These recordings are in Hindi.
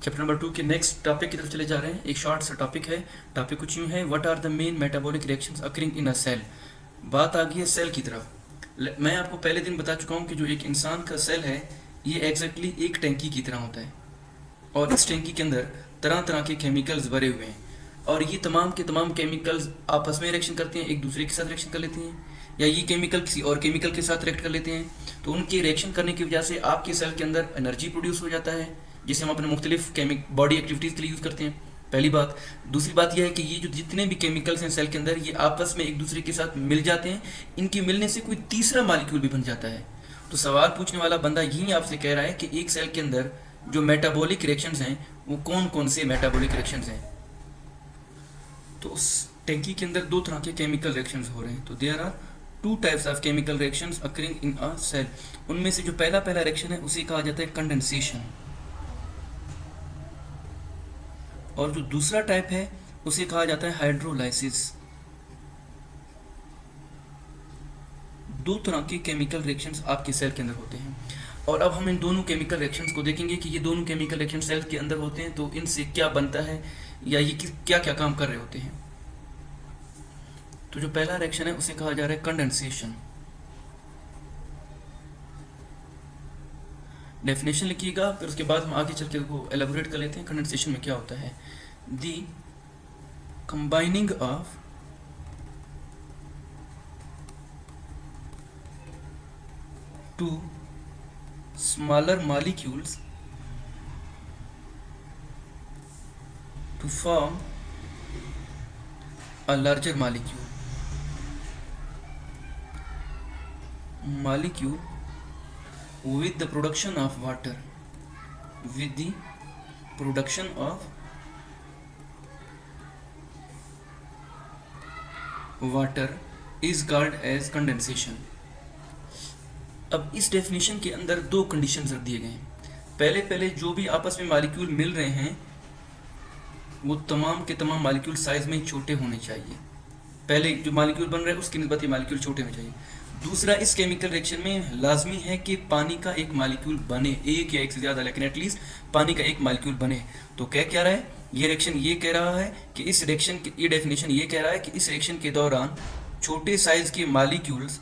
चैप्टर नंबर 2 के नेक्स्ट टॉपिक की तरफ चले जा रहे हैं। एक शॉर्ट सा टॉपिक है। टॉपिक कुछ यूँ है, what are the main metabolic reactions occurring in a cell. बात आ गई है सेल की तरफ। मैं आपको पहले दिन बता चुका हूँ कि जो एक इंसान का सेल है ये एग्जैक्टली एक टैंकी की तरह होता है और इस टैंकी के अंदर तरह तरह के केमिकल्स भरे हुए हैं और ये तमाम के तमाम केमिकल्स आपस में रिएक्शन करते हैं, एक दूसरे के साथ रिएक्शन कर लेते हैं या ये केमिकल किसी और केमिकल के साथ रिएक्ट कर लेते हैं। तो उनके रिएक्शन करने की वजह से आपके सेल के अंदर एनर्जी प्रोड्यूस हो जाता है जिसे हम अपने मुख्तलिफ बॉडी एक्टिविटीज़ के लिए यूज़ करते हैं। पहली बात। दूसरी बात यह है कि ये जो जितने भी केमिकल्स हैं सेल के अंदर ये आपस में एक दूसरे के साथ मिल जाते हैं। इनके मिलने से कोई तीसरा मालिक्यूल भी बन जाता है। तो सवाल पूछने वाला बंदा यही आपसे कह रहा है कि एक सेल के अंदर जो मेटाबॉलिक रिएक्शंस हैं वो कौन कौन से मेटाबॉलिक रिएक्शंस हैं। तो उस टैंकी के अंदर दो तरह के केमिकल रिएक्शंस हो रहे हैं। तो there are two types of chemical reactions occurring in a cell. उनमें से जो पहला रिएक्शन है उसे कहा जाता है कंडेंसेशन और जो दूसरा टाइप है उसे कहा जाता है हाइड्रोलाइसिस। दो तरह के केमिकल रिएक्शंस आपके सेल के अंदर होते हैं और अब हम इन दोनों केमिकल रिएक्शंस को देखेंगे कि ये दोनों केमिकल रिएक्शन सेल के अंदर होते हैं तो इनसे क्या बनता है या ये क्या क्या काम कर रहे होते हैं। तो जो पहला रिएक्शन है उसे कहा जा रहा है कंडेंसेशन। डेफिनेशन लिखिएगा, फिर उसके बाद हम आगे चल के वो एलेबोरेट कर लेते हैं कंडेंसेशन में क्या होता है। The combining of two smaller molecules to form a larger molecule with the production of water is called as condensation। अब इस डेफिनेशन के अंदर दो कंडीशंस रख दिए गए हैं। पहले जो भी आपस में मॉलिक्यूल मिल रहे हैं वो तमाम के तमाम मॉलिक्यूल साइज में छोटे होने चाहिए। पहले जो मॉलिक्यूल बन रहे हैं उसकी निस्बत ये मॉलिक्यूल छोटे होने चाहिए। दूसरा, इस केमिकल रिएक्शन में लाजमी है कि पानी का एक मॉलिक्यूल बने, एक या एक से ज़्यादा, लेकिन एटलीस्ट पानी का एक मॉलिक्यूल बने। तो क्या रहा है ये रिएक्शन, ये कह रहा है कि इस रिएक्शन ये डेफिनेशन ये कह रहा है कि इस रिएक्शन के दौरान छोटे साइज के मॉलिक्यूल्स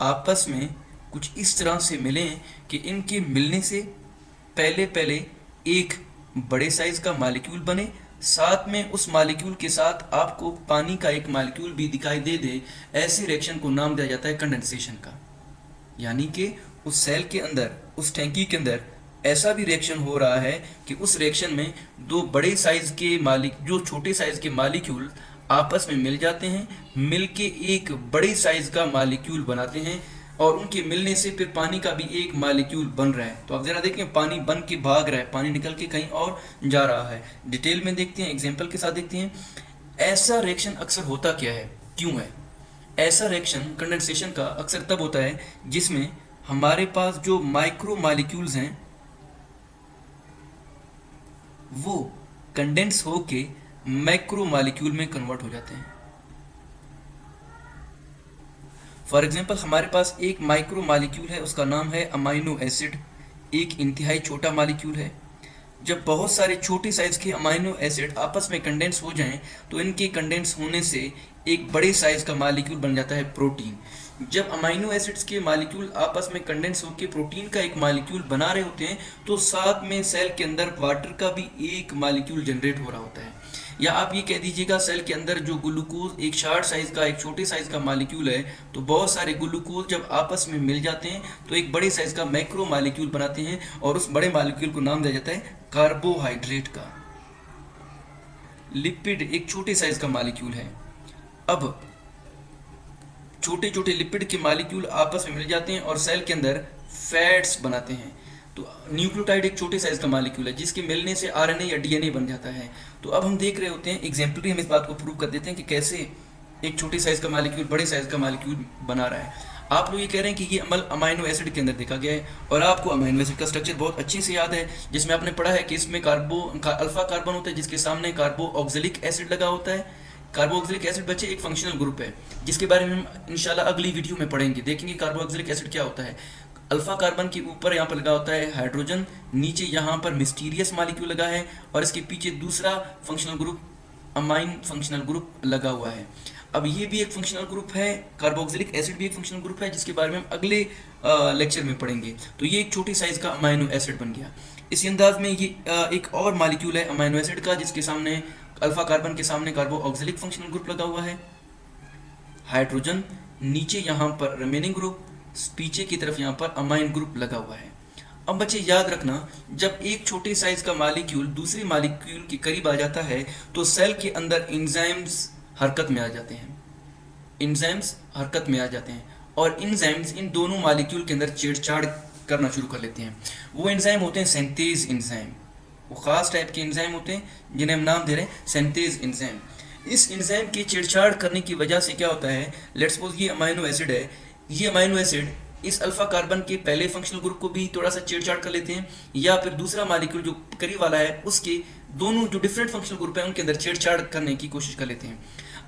आपस में कुछ इस तरह से मिलें कि इनके मिलने से पहले एक बड़े साइज का मॉलिक्यूल बने, साथ में उस मॉलिक्यूल के साथ आपको पानी का एक मॉलिक्यूल भी दिखाई दे। ऐसे रिएक्शन को नाम दिया जाता है कंडेंसेशन का। यानी कि उस सेल के अंदर, उस टैंकी के अंदर ऐसा भी रिएक्शन हो रहा है कि उस रिएक्शन में दो बड़े साइज के जो छोटे साइज के मॉलिक्यूल आपस में मिल जाते हैं, मिल के एक बड़े साइज का मॉलिक्यूल बनाते हैं और उनके मिलने से फिर पानी का भी एक मॉलिक्यूल बन रहा है। तो आप जरा देखें, पानी बन के भाग रहा है, पानी निकल के कहीं और जा रहा है। डिटेल में देखते हैं, एग्जांपल के साथ देखते हैं। ऐसा रिएक्शन अक्सर होता क्या है, क्यों है ऐसा रिएक्शन कंडेंसेशन का अक्सर तब होता है जिसमें हमारे पास जो माइक्रो मॉलिक्यूल्स हैं वो कंडेंस होके मैक्रो मॉलिक्यूल में कन्वर्ट हो जाते हैं। फॉर एग्जाम्पल, हमारे पास एक माइक्रो मॉलिक्यूल है, उसका नाम है अमाइनो एसिड। एक इंतहाई छोटा मॉलिक्यूल है। जब बहुत सारे छोटे साइज के अमाइनो एसिड आपस में कंडेंस हो जाएं तो इनके कंडेंस होने से एक बड़े साइज का मॉलिक्यूल बन जाता है प्रोटीन। जब अमाइनो एसिड्स के मॉलिक्यूल आपस में कंडेंस होकर प्रोटीन का एक मॉलिक्यूल बना रहे होते हैं तो साथ में सेल के अंदर वाटर का भी एक मॉलिक्यूल जनरेट हो रहा होता है। या आप ये कह दीजिएगा सेल के अंदर जो ग्लूकोज एक शार्ट साइज का, एक छोटे साइज का मॉलिक्यूल है, तो बहुत सारे ग्लूकोज जब आपस में मिल जाते हैं तो एक बड़े साइज का मैक्रो मॉलिक्यूल बनाते हैं और उस बड़े मॉलिक्यूल को नाम दिया जाता है कार्बोहाइड्रेट का। लिपिड एक छोटे साइज का मॉलिक्यूल है। अब छोटे छोटे लिपिड के मॉलिक्यूल आपस में मिल जाते हैं और सेल के अंदर फैट्स बनाते हैं। तो न्यूक्लियोटाइड एक छोटे साइज का मॉलिक्यूल है जिसके मिलने से आरएनए या डीएनए बन जाता है। तो अब हम देख रहे होते हैं, एग्जाम्पली हम इस बात को प्रूव कर देते हैं कि कैसे एक छोटे साइज का मॉलिक्यूल बड़े साइज का मॉलिक्यूल बना रहा है। आप लोग ये कह रहे हैं कि ये अमल अमाइनो एसिड के अंदर देखा गया है और आपको अमाइनो एसिड का स्ट्रक्चर बहुत अच्छे से याद है, जिसमें आपने पढ़ा है कि इसमें अल्फा कार्बन होता है जिसके सामने कार्बोक्सिलिक एसिड लगा होता है। कार्बोक्सिलिक एसिड बच्चे एक फंक्शनल ग्रुप है जिसके बारे में हम इंशाल्लाह अगली वीडियो में पढ़ेंगे, देखेंगे कार्बोक्सिलिक एसिड क्या होता है। अल्फा कार्बन के ऊपर यहाँ पर लगा होता है हाइड्रोजन, नीचे यहाँ पर मिस्टीरियस मॉलिक्यूल लगा है और इसके पीछे दूसरा functional group amine functional group लगा हुआ है। अब ये भी एक फंक्शनल ग्रुप है, कार्बोक्सिलिक एसिड भी एक फंक्शनल ग्रुप है, जिसके बारे में हम अगले लेक्चर में पढ़ेंगे। तो ये एक छोटी साइज का अमाइनो एसिड बन गया। इसी अंदाज में ये एक और मॉलिक्यूल है अमाइनो एसिड का, जिसके सामने अल्फा कार्बन के सामने कार्बोक्सिलिक फंक्शनल ग्रुप लगा हुआ है, हाइड्रोजन, नीचे यहाँ पर रिमेनिंग ग्रुप, पीछे की तरफ यहाँ पर अमाइन ग्रुप लगा हुआ है। अब बच्चे याद रखना, जब एक छोटे साइज का मॉलिक्यूल दूसरे मॉलिक्यूल के करीब आ जाता है तो सेल के अंदर एंजाइम्स हरकत में आ जाते हैं, एंजाइम्स हरकत में आ जाते हैं और एंजाइम्स इन दोनों मॉलिक्यूल के अंदर छेड़छाड़ करना शुरू कर लेते हैं। वो एंजाइम होते हैं सिंथेज एंजाइम, वो खास टाइप के एंजाइम होते हैं जिन्हें हम नाम दे रहे हैं सिंथेज एंजाइम। इस एंजाइम की छेड़छाड़ करने की वजह से क्या होता है, लेट्स सपोज ये अमाइनो एसिड है, ये अमाइनो एसिड इस अल्फा कार्बन के पहले फंक्शनल ग्रुप को भी थोड़ा सा छेड़छाड़ कर लेते हैं, या फिर दूसरा मॉलिक्यूल जो करीब वाला है उसके दोनों जो डिफरेंट फंक्शनल ग्रुप है उनके अंदर छेड़छाड़ करने की कोशिश कर लेते हैं।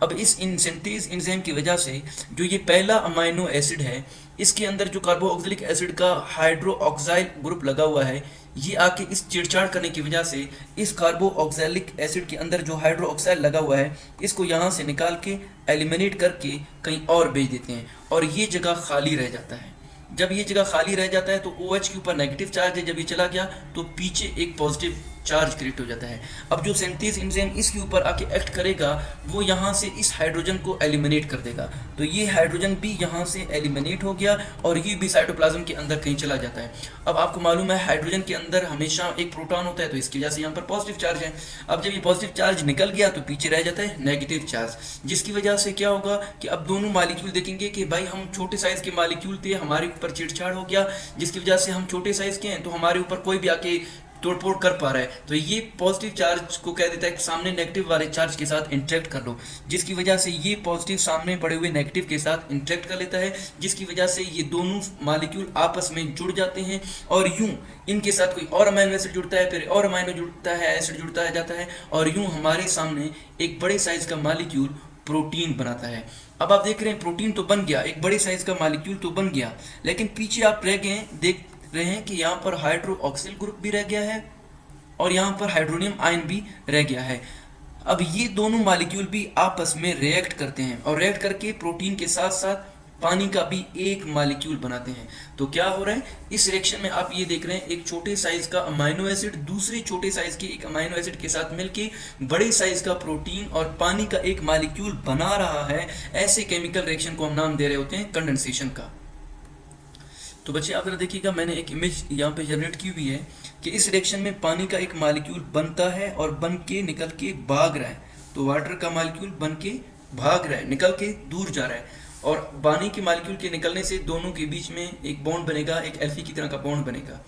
अब इस सिंथेज एंजाइम की वजह से जो ये पहला अमाइनो एसिड है, इसके अंदर जो कार्बोक्सिलिक एसिड का हाइड्रोक्साइल ग्रुप लगा हुआ है, ये आके इस छेड़छाड़ करने की वजह से इस कार्बोक्सिलिक एसिड के अंदर जो हाइड्रोक्साइड लगा हुआ है इसको यहाँ से निकाल के एलिमिनेट करके कहीं और भेज देते हैं और ये जगह खाली रह जाता है। जब ये जगह खाली रह जाता है तो OH के ऊपर नेगेटिव चार्ज है, जब ये चला गया तो पीछे एक पॉजिटिव चार्ज क्रिएट हो जाता है। अब जो सिंथेज एंजाइम इसके ऊपर आके एक्ट करेगा वो यहाँ से इस हाइड्रोजन को एलिमिनेट कर देगा, तो ये हाइड्रोजन भी यहाँ से एलिमिनेट हो गया और ये भी साइटोप्लाज्म के अंदर कहीं चला जाता है। अब आपको मालूम है हाइड्रोजन के अंदर हमेशा एक प्रोटॉन होता है, तो इसकी वजह से यहाँ पर पॉजिटिव चार्ज है। अब जब ये पॉजिटिव चार्ज निकल गया तो पीछे रह जाता है नेगेटिव चार्ज, जिसकी वजह से क्या होगा कि अब दोनों मॉलिक्यूल देखेंगे कि भाई हम छोटे साइज के मॉलिक्यूल थे, हमारे ऊपर छेड़छाड़ हो गया, जिसकी वजह से हम छोटे साइज के हैं तो हमारे ऊपर कोई भी आके तोड़फोड़ कर पा रहा है, तो ये पॉजिटिव चार्ज को कह देता है कि सामने नेगेटिव वाले चार्ज के साथ इंटरेक्ट कर लो, जिसकी वजह से ये पॉजिटिव सामने पड़े हुए नेगेटिव के साथ इंटरेक्ट कर लेता है, जिसकी वजह से ये दोनों मॉलिक्यूल आपस में जुड़ जाते हैं और यूं इनके साथ कोई और अमाइनो एसिड जुड़ता है, फिर और अमाइनो जुड़ता है, एसिड जुड़ता है जाता है और यूं हमारे सामने एक बड़े साइज का मॉलिक्यूल प्रोटीन बनाता है। अब आप देख रहे हैं प्रोटीन तो बन गया, एक बड़े साइज का मॉलिक्यूल तो बन गया, लेकिन पीछे आप रह गए देख रहे हैं कि यहाँ पर हाइड्रोक्सिल ग्रुप भी रह गया है और यहाँ पर हाइड्रोनियम आयन भी रह गया है। अब ये दोनों मॉलिक्यूल भी आपस में रिएक्ट करते हैं और रिएक्ट करके प्रोटीन के साथ साथ पानी का भी एक मॉलिक्यूल बनाते हैं। तो क्या हो रहा है इस रिएक्शन में, आप ये देख रहे हैं एक छोटे साइज का अमाइनो एसिड दूसरे छोटे साइज के एक अमाइनो एसिड के साथ मिलके बड़े साइज का प्रोटीन और पानी का एक मॉलिक्यूल बना रहा है। ऐसे केमिकल रिएक्शन को हम नाम दे रहे होते हैं कंडेंसेशन का। तो बच्चे आप जरा देखिएगा, मैंने एक इमेज यहाँ पे जनरेट की हुई है कि इस रिएक्शन में पानी का एक मॉलिक्यूल बनता है और बन के निकल के भाग रहा है। तो वाटर का मॉलिक्यूल बन के भाग रहा है, निकल के दूर जा रहा है और पानी के मॉलिक्यूल के निकलने से दोनों के बीच में एक बॉन्ड बनेगा, एक एल्फी की तरह का बॉन्ड बनेगा।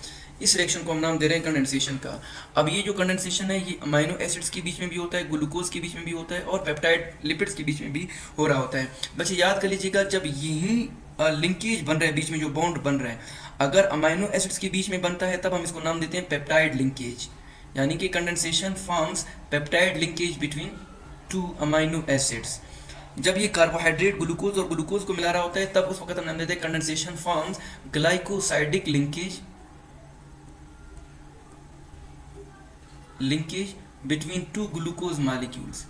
इस रिएक्शन को हम नाम दे रहे हैं कंडेंसेशन का। अब ये जो कंडेंसेशन है ये अमाइनो एसिड्स के बीच में भी होता है, ग्लूकोज के बीच में भी होता है और पेप्टाइड लिपिड्स के बीच में भी हो रहा होता है। बच्चे याद कर लीजिएगा, जब यही लिंकेज बन रहा है, बीच में जो बॉन्ड बन रहा है, अगर अमाइनो एसिड्स के बीच में बनता है तब हम इसको नाम देते हैं पेप्टाइड लिंकेज, यानी कि condensation forms peptide linkage between two amino acids. जब ये कार्बोहाइड्रेट ग्लूकोज और ग्लूकोज को मिला रहा होता है तब उस वक्त हम नाम देते हैं condensation forms glycosidic linkage between two glucose molecules.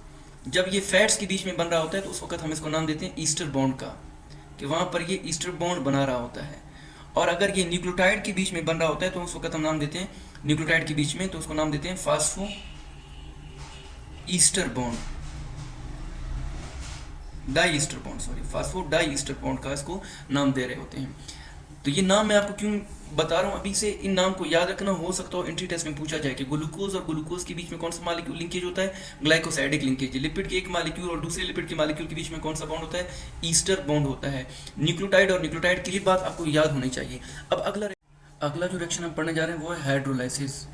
जब ये फैट्स के बीच में बन रहा होता है तो उस वक्त हम इसको नाम देते हैं ईस्टर बॉन्ड का, कि वहाँ पर ये ईस्टर बॉन्ड बना रहा होता है। और अगर ये न्यूक्लियोटाइड के बीच में बन रहा होता है तो उस वक्त हम नाम देते हैं न्यूक्लियोटाइड के बीच में, तो उसको नाम देते हैं phosphoester bond, die Easter bond, sorry phospho die Easter bond का इसको नाम दे रहे होते हैं। तो ये नाम मैं आपको क्यों बता रहा हूँ अभी से, इन नाम को याद रखना, हो सकता हो एंट्री टेस्ट में पूछा जाए कि ग्लूकोज और ग्लूकोज के बीच में कौन सा मॉलिक्यूल लिंकेज होता है, ग्लाइकोसाइडिक लिंकेज। लिपिड के एक मॉलिक्यूल और दूसरे लिपिड के मॉलिक्यूल के बीच में कौन सा बॉन्ड होता है, ईस्टर बॉन्ड होता है। न्यूक्लियोटाइड और न्यूक्लियोटाइड की बात आपको याद होनी चाहिए। अब अगला जो रिएक्शन हम पढ़ने जा रहे हैं वो है हाइड्रोलाइसिस।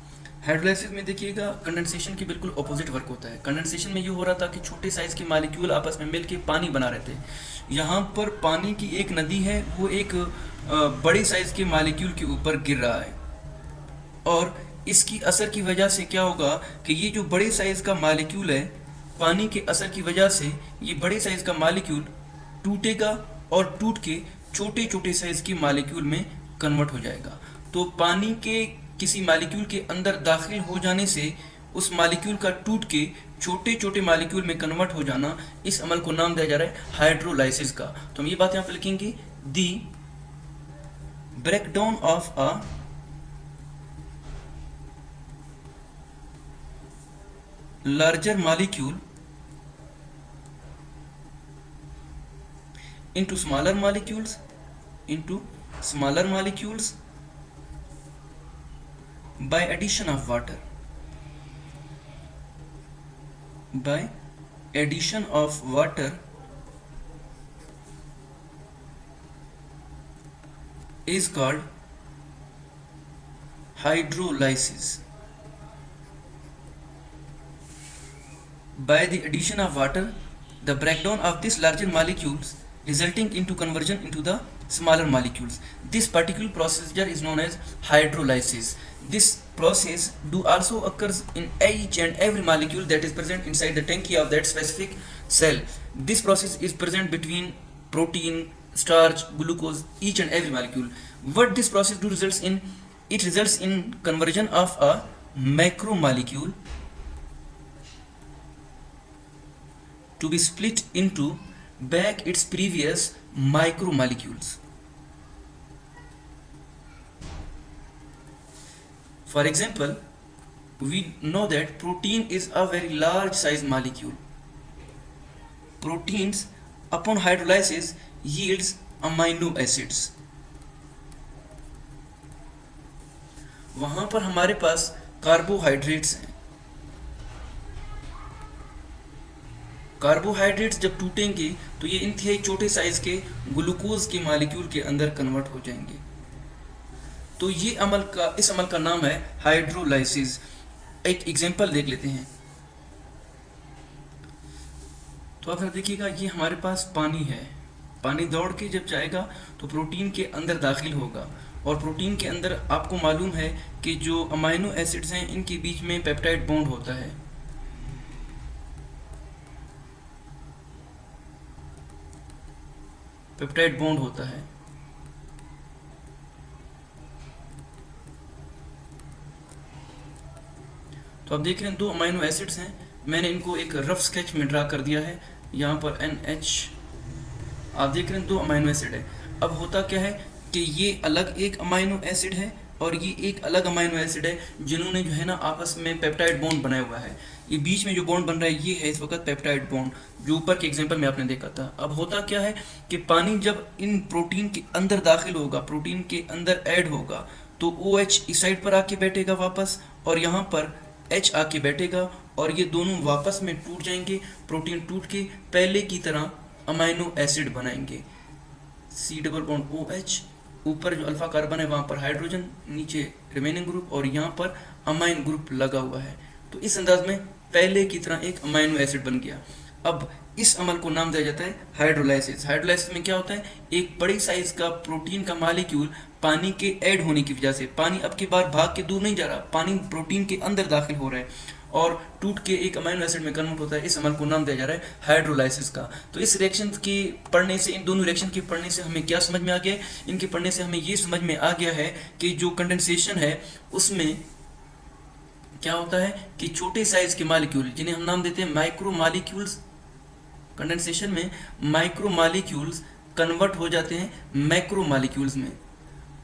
हाइड्रोलाइसिस में देखिएगा कंडेंसेशन की बिल्कुल ऑपोजिट वर्क होता है। कंडेंसेशन में ये हो रहा था कि छोटे साइज के मॉलिक्यूल आपस में मिलके पानी बना रहे थे। यहाँ पर पानी की एक नदी है, वो एक बड़े साइज के मॉलिक्यूल के ऊपर गिर रहा है और इसकी असर की वजह से क्या होगा कि ये जो बड़े साइज का मॉलिक्यूल है, पानी के असर की वजह से ये बड़े साइज का मॉलिक्यूल टूटेगा और टूट के छोटे छोटे साइज के मॉलिक्यूल में कन्वर्ट हो जाएगा। तो पानी के किसी मॉलिक्यूल के अंदर दाखिल हो जाने से उस मॉलिक्यूल का टूट के छोटे छोटे मॉलिक्यूल में कन्वर्ट हो जाना, इस अमल को नाम दिया जा रहा है हाइड्रोलाइसिस का। तो हम ये बात यहाँ पे लिखेंगे, the breakdown of a larger molecule into smaller molecules by addition of water is called hydrolysis. By the addition of water, the breakdown of these larger molecules resulting into conversion into the smaller molecules. This particular procedure is known as hydrolysis. This process do also occurs in each and every molecule that is present inside the tanky of that specific cell. This process is present between protein, starch, glucose, each and every molecule. What this process do results in? It results in conversion of a macromolecule to be split into back its previous micromolecules. For example, we know that protein is a very large size molecule. Proteins upon hydrolysis yields amino acids. वहां पर हमारे पास कार्बोहाइड्रेट्स हैं। कार्बोहाइड्रेट्स जब टूटेंगे तो ये इंतहाई छोटे साइज के ग्लूकोज के मॉलिक्यूल के अंदर कन्वर्ट हो जाएंगे। तो ये इस अमल का नाम है हाइड्रोलाइसिस। एक एग्जांपल देख लेते हैं। तो अगर देखिएगा, ये हमारे पास पानी है। पानी दौड़ के जब जाएगा तो प्रोटीन के अंदर दाखिल होगा, और प्रोटीन के अंदर आपको मालूम है कि जो अमाइनो एसिड्स हैं इनके बीच में पेप्टाइड बॉन्ड होता है। पेप्टाइड बॉन्ड होता है। तो आप देख रहे हैं दो अमाइनो एसिड्स हैं। मैंने इनको एक रफ स्केच में ड्रा कर दिया है। यहाँ पर NH, आप देख रहे हैं दो अमाइनो एसिड है। अब होता क्या है कि ये अलग एक अमाइनो एसिड है और ये एक अलग अमाइनो एसिड है, जिन्होंने जो है ना आपस में पेप्टाइड बॉन्ड बनाया हुआ है। ये बीच में जो बॉन्ड बन रहा है ये है इस वक्त पेप्टाइड बॉन्ड, जो ऊपर के एग्जांपल में आपने देखा था। अब होता क्या है कि पानी जब इन प्रोटीन के अंदर दाखिल होगा, प्रोटीन के अंदर ऐड होगा, तो OH इस साइड पर आके बैठेगा वापस, और यहाँ पर H आके बैठेगा, और ये दोनों वापस में टूट जाएंगे। प्रोटीन टूट के पहले की तरह अमाइनो एसिड बनाएंगे। C डबल बॉन्ड OH, ऊपर जो अल्फा कार्बन है वहाँ पर हाइड्रोजन, नीचे रिमेनिंग ग्रुप, और यहाँ पर अमाइन ग्रुप लगा हुआ है। तो इस अंदाज में पहले की तरह एक अमाइनो एसिड बन गया। अब इस अमल को नाम दिया जाता है हाइड्रोलाइसिस। हाइड्रोलाइसिस में क्या होता है, एक बड़ी साइज का प्रोटीन का मॉलिक्यूल पानी के ऐड होने की वजह से, पानी अब की बार भाग के दूर नहीं जा रहा, पानी प्रोटीन के अंदर दाखिल हो रहा है और टूट के एक अमाइनो एसिड में कन्वर्ट होता है। इस अमल को नाम दिया जा रहा है हाइड्रोलाइसिस का। तो इस रिएक्शन के पढ़ने से, इन दोनों रिएक्शन के पढ़ने से हमें क्या समझ में आ गया? इनके पढ़ने से हमें ये समझ में आ गया है कि जो कंडेंसेशन है उसमें क्या होता है कि छोटे साइज के मॉलिक्यूल, जिन्हें हम नाम देते हैं माइक्रो मॉलिक्यूल्स, कंडेंसेशन में माइक्रो मॉलिक्यूल्स कन्वर्ट हो जाते हैं मैक्रो मॉलिक्यूल्स में,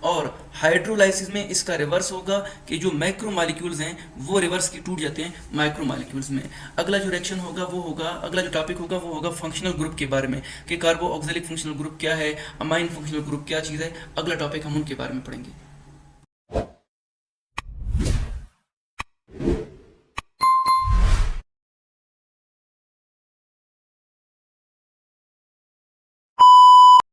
और हाइड्रोलाइसिस में इसका रिवर्स होगा कि जो मैक्रो मॉलिक्यूल्स हैं वो रिवर्स के टूट जाते हैं माइक्रो मॉलिक्यूल्स में। अगला जो रिएक्शन होगा वो होगा, अगला जो टॉपिक होगा वो होगा फंक्शनल ग्रुप के बारे में, कि कार्बो ऑक्सिलिक फंक्शनल ग्रुप क्या है, अमाइन फंक्शनल ग्रुप क्या चीज़ है। अगला टॉपिक हम उनके बारे में पढ़ेंगे।